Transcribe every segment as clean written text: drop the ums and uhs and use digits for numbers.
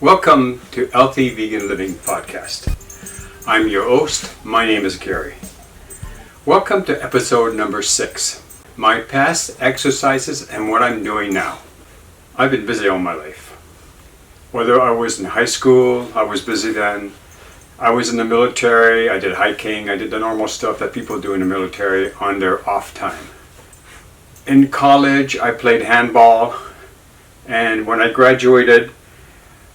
Welcome to Healthy Vegan Living Podcast. I'm your host. My name is Gary. Welcome to episode number 6. My past exercises and what I'm doing now. I've been busy all my life. Whether I was in high school, I was busy then. I was in the military, I did hiking, I did the normal stuff that people do in the military on their off time. In college, I played handball, and when I graduated,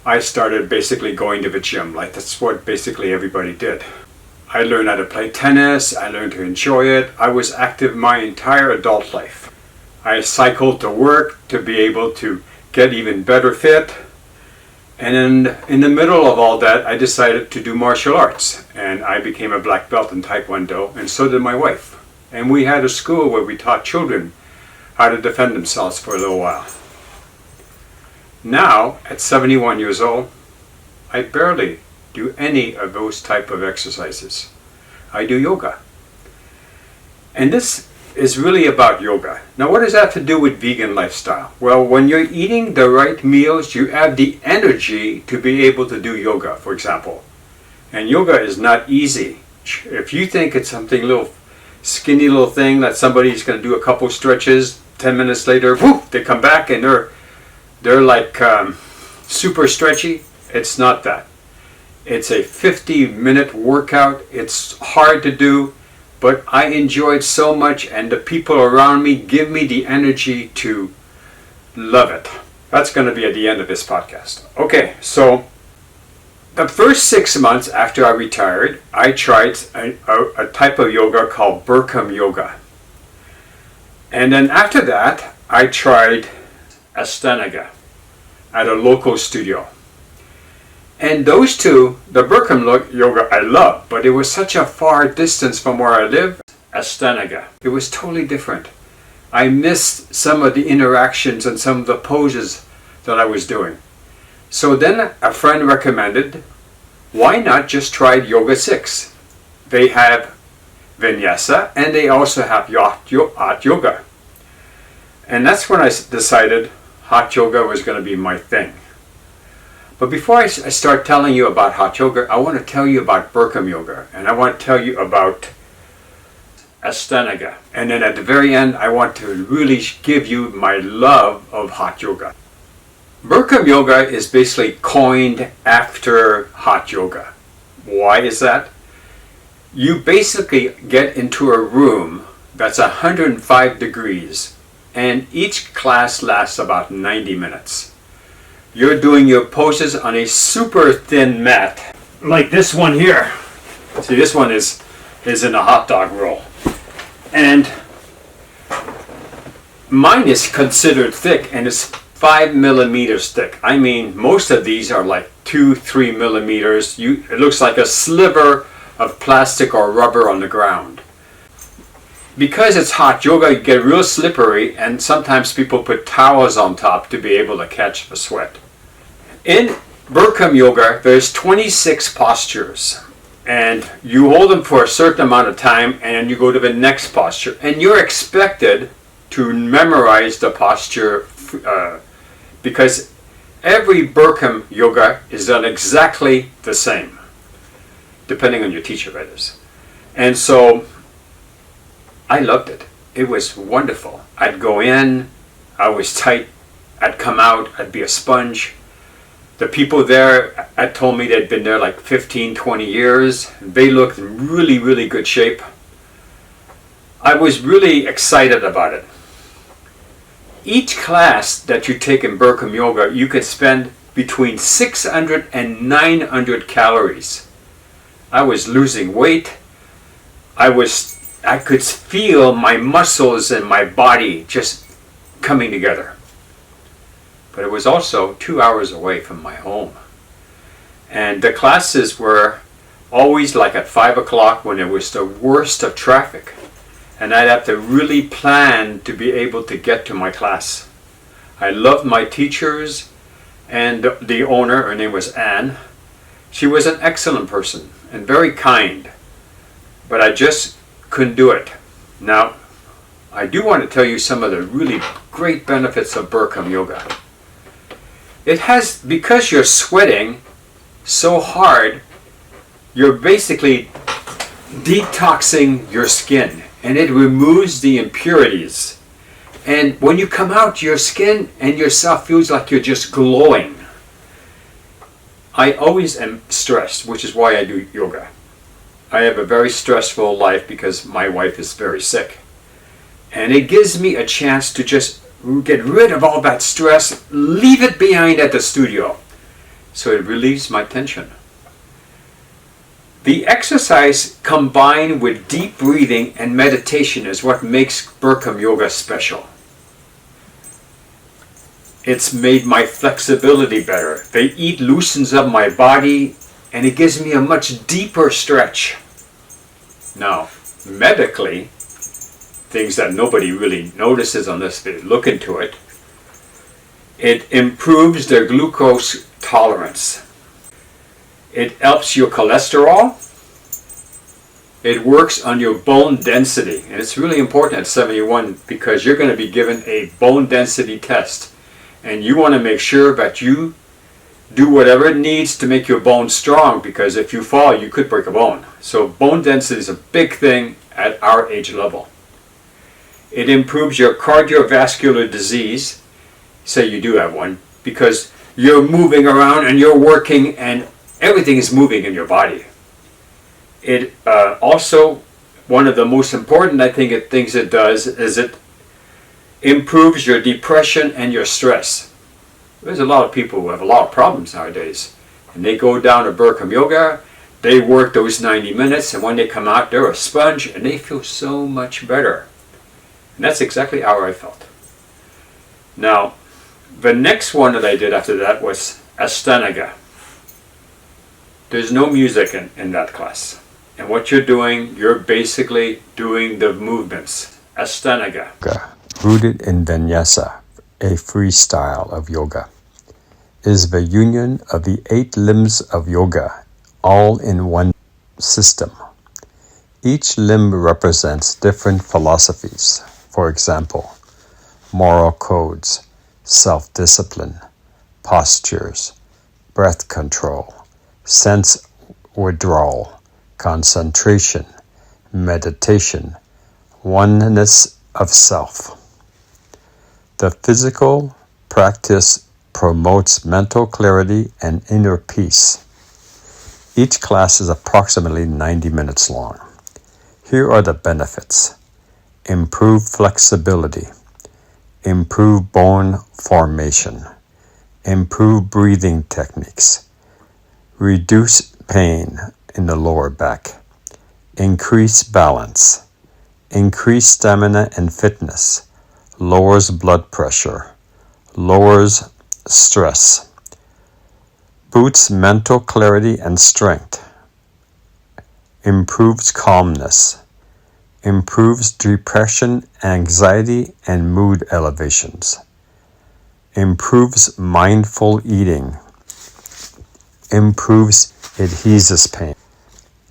I started basically going to the gym. Like that's what basically everybody did. I learned how to play tennis, I learned to enjoy it. I was active my entire adult life. I cycled to work to be able to get even better fit. And then in the middle of all that, I decided to do martial arts. And I became a black belt in Taekwondo, and so did my wife. And we had a school where we taught children how to defend themselves for a little while. Now, at 71 years old, I barely do any of those type of exercises. I do yoga. And this is really about yoga. Now, what does that have to do with vegan lifestyle? Well, when you're eating the right meals, you have the energy to be able to do yoga, for example. And yoga is not easy. If you think it's something little skinny little thing that somebody's going to do a couple stretches, 10 minutes later, whoop, they come back and they're like super stretchy. It's not that. It's a 50-minute workout. It's hard to do, but I enjoy it so much, and the people around me give me the energy to love it. That's going to be at the end of this podcast. Okay, so the first 6 months after I retired, I tried a type of yoga called Burkum Yoga. And then after that, I tried Ashtanga at a local studio. And those two, the Burkum Yoga I love, but it was such a far distance from where I live. Ashtanga, it was totally different. I missed some of the interactions and some of the poses that I was doing. So then a friend recommended, why not just try Yoga 6? They have Vinyasa and they also have Hot Yoga. And that's when I decided Hot Yoga was going to be my thing. But before I start telling you about Hot Yoga, I want to tell you about Burkum Yoga. And I want to tell you about Ashtanga. And then at the very end, I want to really give you my love of Hot Yoga. Burkum Yoga is basically coined after Hot Yoga. Why is that? You basically get into a room that's 105 degrees, and each class lasts about 90 minutes. You're doing your poses on a super thin mat, like this one here. See, this one is in a hot dog roll. And mine is considered thick, and it's 5 millimeters thick. I mean, most of these are like 2-3 millimeters. It looks like a sliver of plastic or rubber on the ground. Because it's hot yoga, you get real slippery, and sometimes people put towels on top to be able to catch the sweat. In Burkum Yoga, there's 26 postures, and you hold them for a certain amount of time, and then you go to the next posture, and you're expected to memorize the posture because every Burkum Yoga is done exactly the same, depending on your teacher, that is. And so I loved it. It was wonderful. I'd go in, I was tight, I'd come out, I'd be a sponge. The people there had told me they'd been there like 15, 20 years. They looked in really, really good shape. I was really excited about it. Each class that you take in Burkum Yoga, you could spend between 600 and 900 calories. I was losing weight. I could feel my muscles and my body just coming together. But it was also 2 hours away from my home. And the classes were always like at 5 o'clock when it was the worst of traffic. And I'd have to really plan to be able to get to my class. I loved my teachers and the owner, her name was Anne. She was an excellent person and very kind. But I just couldn't do it. Now, I do want to tell you some of the really great benefits of Burkum Yoga. It has, because you're sweating so hard, you're basically detoxing your skin, and it removes the impurities. And when you come out, your skin and yourself feels like you're just glowing. I always am stressed, which is why I do yoga. I have a very stressful life because my wife is very sick. And it gives me a chance to just get rid of all that stress, leave it behind at the studio. So it relieves my tension. The exercise combined with deep breathing and meditation is what makes Burkum Yoga special. It's made my flexibility better. The heat loosens up my body and it gives me a much deeper stretch. Now, medically, things that nobody really notices unless they look into it, it improves the glucose tolerance. It helps your cholesterol. It works on your bone density. And it's really important at 71 because you're going to be given a bone density test. And you want to make sure that you do whatever it needs to make your bone strong, because if you fall, you could break a bone. So bone density is a big thing at our age level. It improves your cardiovascular disease, say you do have one, because you're moving around and you're working and everything is moving in your body. It also, one of the most important things it does is it improves your depression and your stress. There's a lot of people who have a lot of problems nowadays, and they go down to Burkum Yoga, they work those 90 minutes, and when they come out, they're a sponge and they feel so much better. And that's exactly how I felt. Now, the next one that I did after that was Ashtanga. There's no music in that class. And what you're doing, you're basically doing the movements. Ashtanga. Rooted in Vinyasa, a freestyle of yoga, is the union of the 8 limbs of yoga, all in one system. Each limb represents different philosophies. For example, moral codes, self-discipline, postures, breath control, sense withdrawal, concentration, meditation, oneness of self. The physical practice promotes mental clarity and inner peace. Each class is approximately 90 minutes long. Here are the benefits. Improve flexibility, improve bone formation, improve breathing techniques, reduce pain in the lower back, increase balance, increase stamina and fitness, lowers blood pressure, lowers stress, boosts mental clarity and strength, improves calmness, improves depression, anxiety, and mood elevations, improves mindful eating, improves adhesive pain.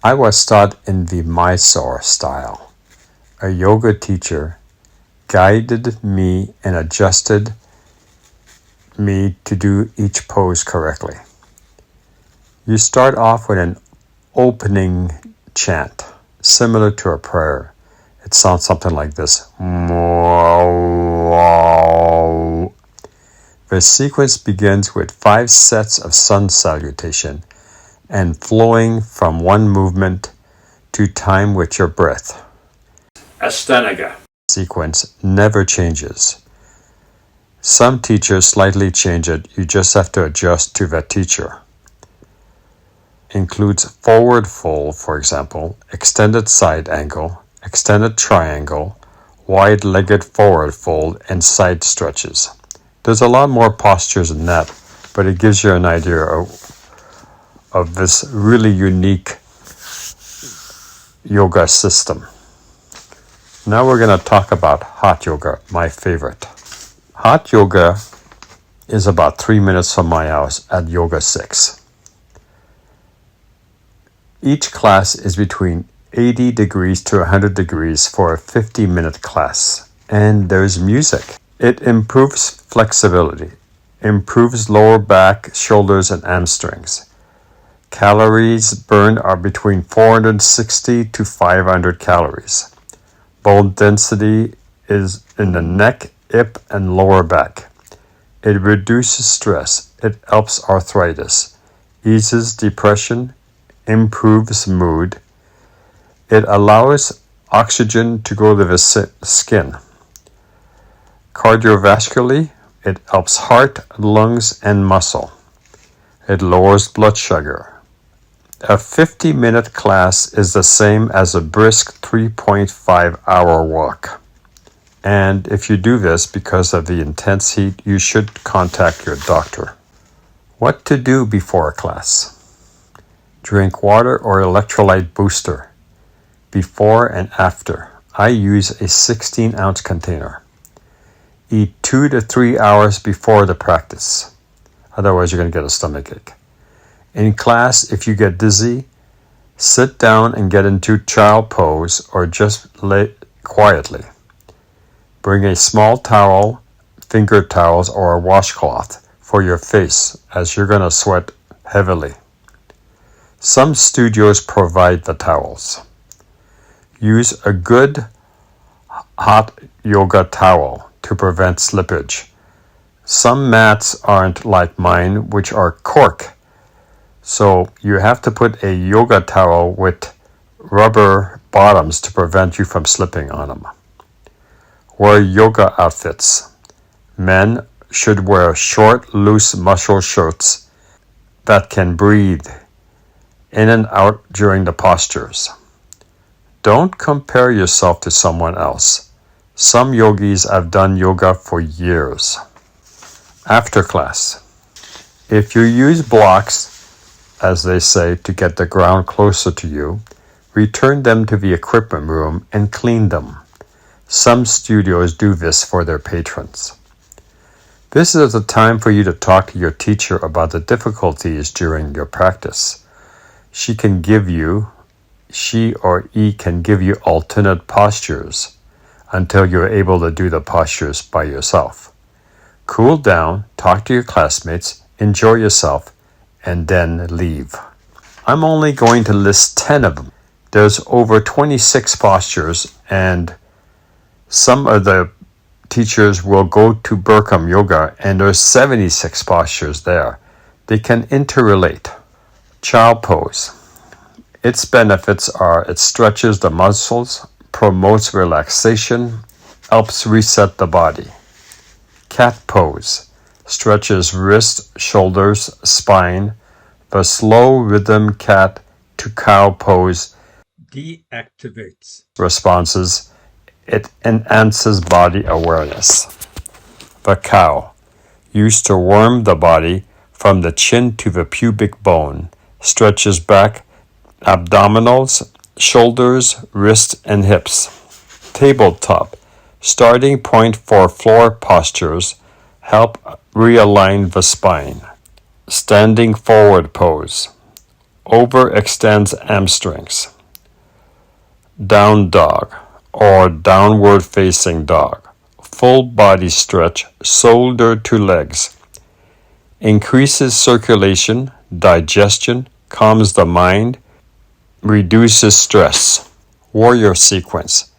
I was taught in the Mysore style. A yoga teacher guided me and adjusted me to do each pose correctly. You start off with an opening chant, similar to a prayer. It sounds something like this. The sequence begins with 5 sets of sun salutation and flowing from one movement to time with your breath. Ashtanga. Sequence never changes. Some teachers slightly change it. You just have to adjust to that teacher. Includes forward fold, for example, extended side angle, extended triangle, wide-legged forward fold, and side stretches. There's a lot more postures than that, but it gives you an idea of this really unique yoga system. Now we're going to talk about hot yoga, my favorite. Hot yoga is about 3 minutes from my house at Yoga 6. Each class is between 80 degrees to 100 degrees for a 50-minute class, and there's music. It improves flexibility. improves lower back, shoulders, and hamstrings. Calories burned are between 460 to 500 calories. Bone density is in the neck, hip, and lower back. It reduces stress. It helps arthritis, eases depression, improves mood. It allows oxygen to go to the skin. Cardiovascularly, it helps heart, lungs, and muscle. It lowers blood sugar. A 50-minute class is the same as a brisk 3.5-hour walk. And if you do this because of the intense heat, you should contact your doctor. What to do before a class? Drink water or electrolyte booster. Before and after, I use a 16-ounce container. Eat 2 to 3 hours before the practice. Otherwise, you're going to get a stomachache. In class, if you get dizzy, sit down and get into child pose or just lay quietly. Bring a small towel, finger towels, or a washcloth for your face as you're going to sweat heavily. Some studios provide the towels. Use a good hot yoga towel to prevent slippage. Some mats aren't like mine, which are cork. So you have to put a yoga towel with rubber bottoms to prevent you from slipping on them. Wear yoga outfits. Men should wear short, loose muscle shirts that can breathe in and out during the postures. Don't compare yourself to someone else. Some yogis have done yoga for years. After class. If you use blocks, as they say, to get the ground closer to you, return them to the equipment room and clean them. Some studios do this for their patrons. This is the time for you to talk to your teacher about the difficulties during your practice. She or he can give you alternate postures until you're able to do the postures by yourself. Cool down, talk to your classmates, enjoy yourself, and then leave. I'm only going to list 10 of them. There's over 26 postures, and some of the teachers will go to Burkum Yoga, and there's 76 postures there. They can interrelate. Child pose. Its benefits are it stretches the muscles, promotes relaxation, helps reset the body. Cat pose. Stretches wrists, shoulders, spine. The slow rhythm cat to cow pose deactivates responses. It enhances body awareness. The cow, used to warm the body from the chin to the pubic bone, stretches back, abdominals, shoulders, wrists, and hips. Tabletop, starting point for floor postures, help realign the spine. Standing forward pose, overextends hamstrings. Down dog, or downward facing dog, full body stretch, shoulder to legs. Increases circulation, digestion, calms the mind, reduces stress. Warrior sequence,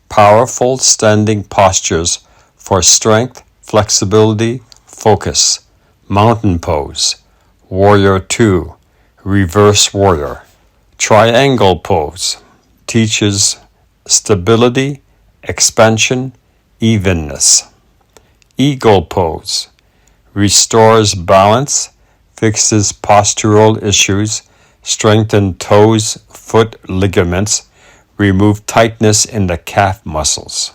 powerful standing postures for strength, flexibility, focus. Mountain pose, warrior 2, reverse warrior. Triangle pose, teaches stability, expansion, evenness. Eagle pose, restores balance, fixes postural issues, strengthen toes, foot ligaments, remove tightness in the calf muscles.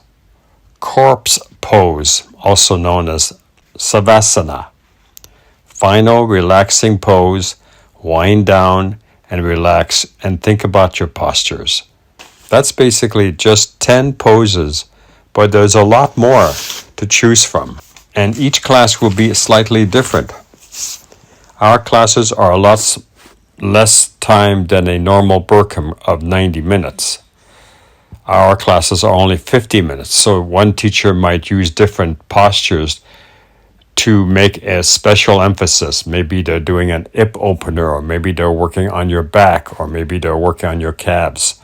Corpse pose, also known as Savasana. Final relaxing pose, wind down and relax and think about your postures. That's basically just 10 poses, but there's a lot more to choose from, and each class will be slightly different. Our classes are a lot less time than a normal Burkum of 90 minutes. Our classes are only 50 minutes, so one teacher might use different postures to make a special emphasis. Maybe they're doing an hip opener, or maybe they're working on your back, or maybe they're working on your calves.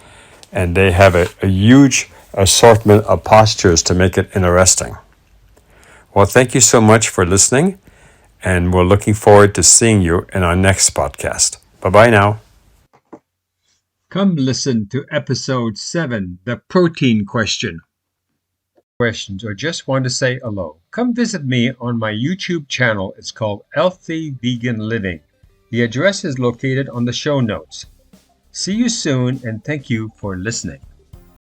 And they have a huge assortment of postures to make it interesting. Well, thank you so much for listening, and we're looking forward to seeing you in our next podcast. Bye-bye now. Come listen to episode 7, The Protein Question. Questions or just want to say hello, come visit me on my YouTube channel. It's called Healthy Vegan Living. The address is located on the show notes. See you soon, and thank you for listening.